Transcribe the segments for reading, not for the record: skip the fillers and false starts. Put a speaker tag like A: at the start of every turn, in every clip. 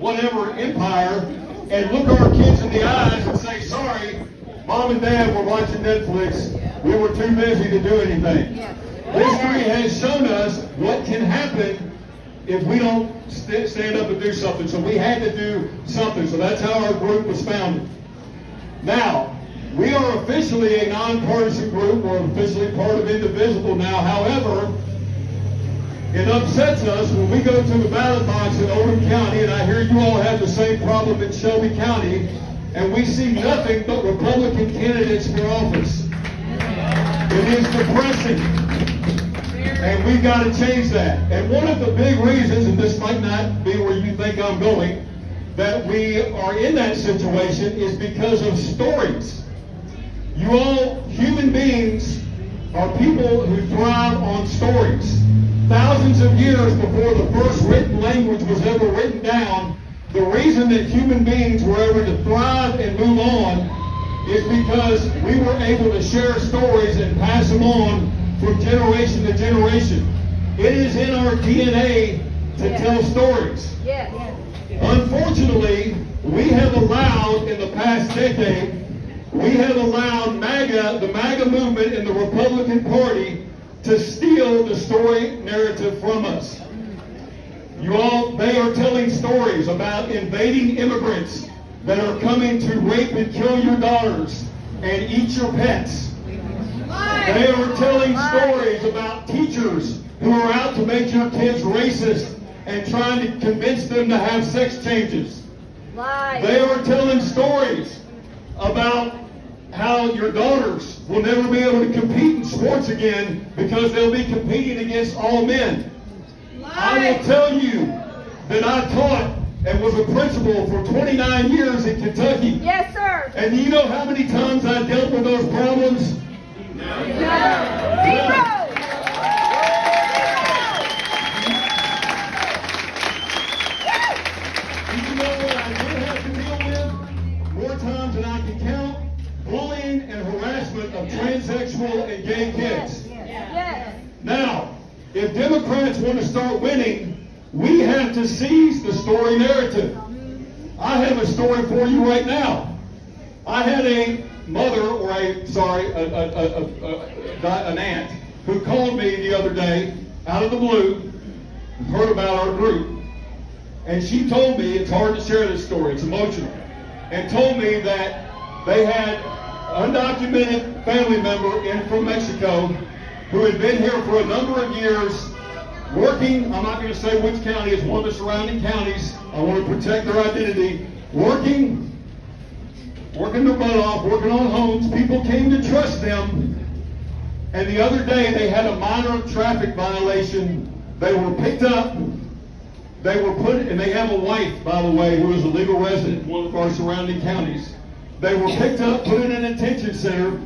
A: whatever empire and look our kids in the eyes and say, sorry, Mom and Dad were watching Netflix. We were too busy to do anything. History has shown us what can happen if we don't stand up and do something. So we had to do something. So that's how our group was founded. Now, we are officially a nonpartisan group. We're officially part of Indivisible now. However, it upsets us when we go to the ballot box in Oldham County, and I hear you all have the same problem in Shelby County, and we see nothing but Republican candidates for office. It is depressing, and we've got to change that. And one of the big reasons, and this might not be where you think I'm going, that we are in that situation is because of stories. You all, human beings, are people who thrive on stories. Thousands of years before the first written language was ever written down, the reason that human beings were able to thrive and move on is because we were able to share stories and pass them on from generation to generation. It is in our DNA to tell stories. Unfortunately, we have allowed, in the past decade, we have allowed the MAGA movement and the Republican Party to steal the story narrative from us. They are telling stories about invading immigrants that are coming to rape and kill your daughters and eat your pets. They are telling stories about teachers who are out to make your kids racist and trying to convince them to have sex changes. They are telling stories about how your daughters will never be able to compete in sports again because they'll be competing against all men. I will tell you that I taught and was a principal for 29 years in Kentucky.
B: Yes, sir.
A: And do you know how many times I dealt with those problems?
B: Zero.
A: You know what I did have to deal with? More times than I can count. Bullying and harassment of transsexual and gay kids. Now, if Democrats want to start winning, we have to seize the story narrative. I have a story for you right now. I had a mother, or an aunt, who called me the other day out of the blue, heard about our group, and she told me, it's hard to share this story, it's emotional, and told me that they had an undocumented family member in from Mexico who had been here for a number of years, working, I'm not going to say which county, it's one of the surrounding counties, I want to protect their identity, working their butt off, working on homes. People came to trust them, and the other day they had a minor traffic violation. They were picked up, they were put, and they have a wife, by the way, who is a legal resident in one of our surrounding counties. They were picked up, put in a detention center.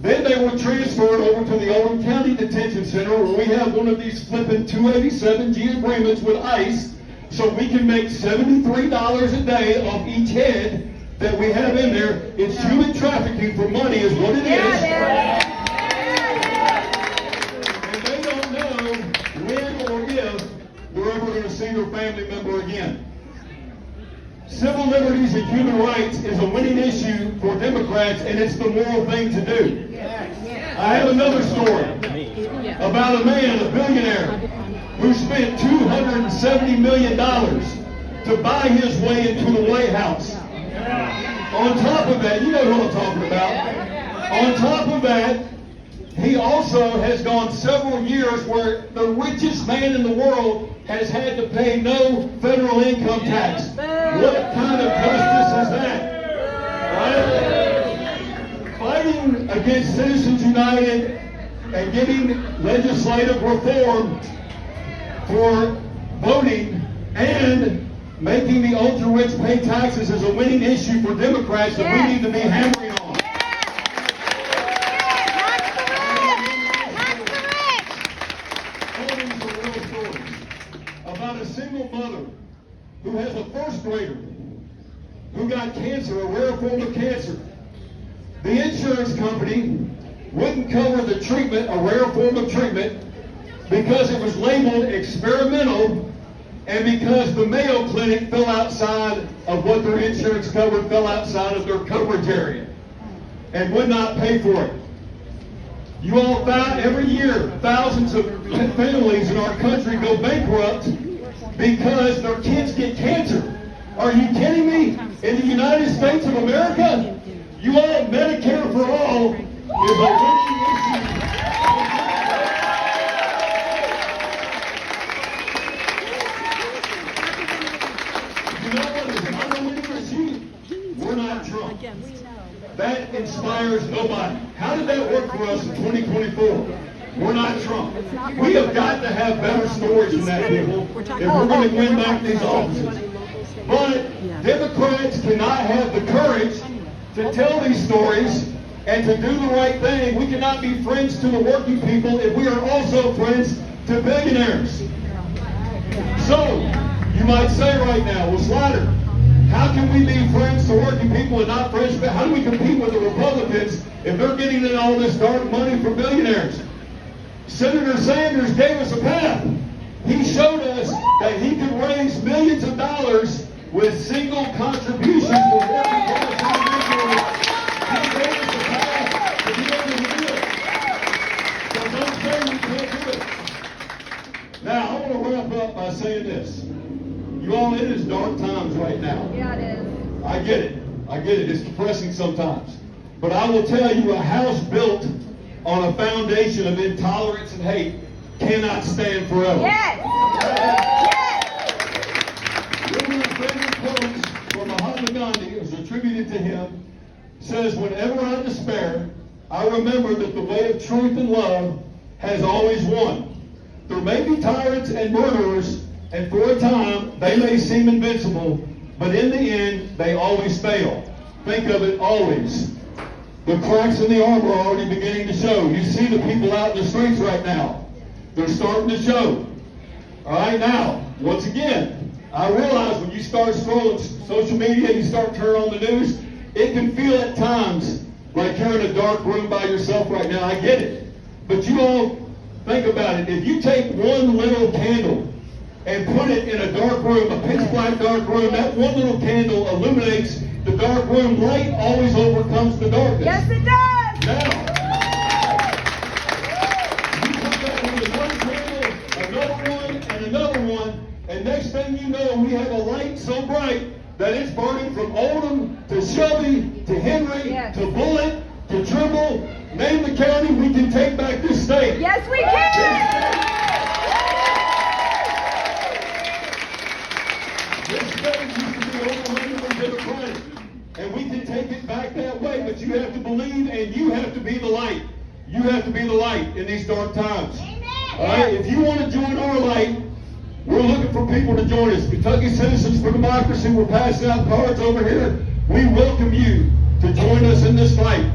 A: Then they were transferred over to the Oldham County Detention Center, where we have one of these flipping 287G agreements with ICE, so we can make $73 a day off each head that we have in there. It's human trafficking for money is what it is. And they don't know when or if they're ever going to see their family member again. Civil liberties and human rights is a winning issue for Democrats, and it's the moral thing to do. I have another story about a man, a billionaire, who spent $270 million to buy his way into the White House. On top of that, you know who I'm talking about. On top of that, he also has gone several years where the richest man in the world has had to pay no federal income tax. What kind of justice is that? Right? Fighting against Citizens United and getting legislative reform for voting and making the ultra-rich pay taxes is a winning issue for Democrats that we need to be hammering on. About a single mother who has a first grader who got cancer, a rare form of cancer. The insurance company wouldn't cover the treatment, a rare form of treatment, because it was labeled experimental and because the Mayo Clinic fell outside of what their insurance covered, fell outside of their coverage area, and would not pay for it. You all found every year thousands of families in our country go bankrupt because their kids get cancer. Are you kidding me? In the United States of America, you all, Medicare for all is a winning issue. You know what is not a winning issue? We're not Trump. That inspires nobody. How did that work for us in 2024? We're not Trump. We have got to have better stories than that, people, if we're going to win back these offices. But Democrats cannot have the courage to tell these stories and to do the right thing. We cannot be friends to the working people if we are also friends to billionaires. So, you might say right now, well, Slider, how can we be friends to working people and not friends? How do we compete with the Republicans if they're getting in all this dark money from billionaires? Senator Sanders gave us a path. He showed us that he could raise millions of dollars with single contributions for working class individuals. He gave us a path to be able to do it. So don't say we can't do it. Now, I want to wrap up by saying this. You all, it is dark times right now.
B: Yeah, it is.
A: I get it. I get it. It's depressing sometimes. But I will tell you, a house built on a foundation of intolerance and hate cannot stand forever.
B: Yes!
A: Reverend Frederick Coates from Mahatma Gandhi, it was attributed to him, says, whenever I despair, I remember that the way of truth and love has always won. There may be tyrants and murderers, and for a time they may seem invincible, but in the end they always fail. Think of it, always. The cracks in the armor are already beginning to show. You see the people out in the streets right now. They're starting to show. All right, now, once again, I realize when you start scrolling social media, you start turning on the news, it can feel at times like you're in a dark room by yourself right now. I get it. But you all think about it. If you take one little candle and put it in a dark room, a pitch black dark room, that one little candle illuminates the dark room. Light always overcomes the darkness.
B: Yes, it does!
A: Now, you put that with one candle, another one, and another one, and next thing you know, we have a light so bright that it's burning from Oldham to Shelby to Henry to Bullitt to Trimble. Name the county, we can take back this state.
B: Yes, we can!
A: This state used to be overwhelmingly Democratic, and we can take it back that way, but you have to believe and you have to be the light. You have to be the light in these dark times.
B: Amen.
A: All right, if you want to join our light, we're looking for people to join us. Kentucky Citizens for Democracy, we're passing out cards over here. We welcome you to join us in this fight.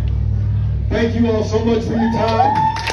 A: Thank you all so much for your time.